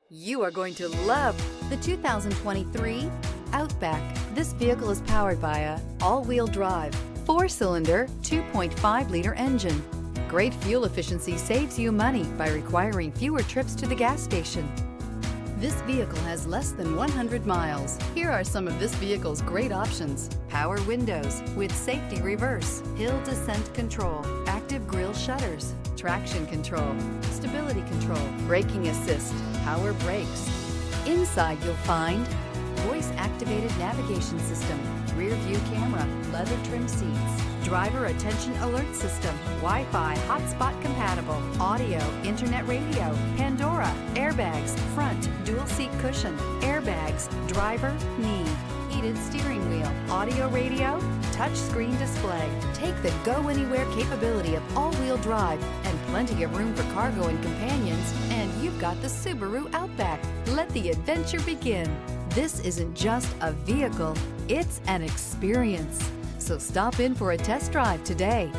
You are going to love the 2023 Outback. This vehicle is powered by a all-wheel drive, 4-cylinder, 2.5-liter engine. Great fuel efficiency saves you money by requiring fewer trips to the gas station. This vehicle has less than 100 miles. Here are some of this vehicle's great options: power windows with safety reverse, hill descent control, active grille shutters, traction control, stability control, braking assist, power brakes. Inside you'll find voice-activated navigation system, rear view camera, leather trim seats, driver attention alert system, Wi-Fi hotspot compatible, audio, internet radio, Pandora, airbags, front, dual seat cushion, airbags, driver, knee, heated steering wheel, audio radio, touchscreen display. Take the go-anywhere capability of all-wheel drive and plenty of room for cargo and companions, and you've got the Subaru Outback. Let the adventure begin. This isn't just a vehicle, it's an experience. So stop in for a test drive today.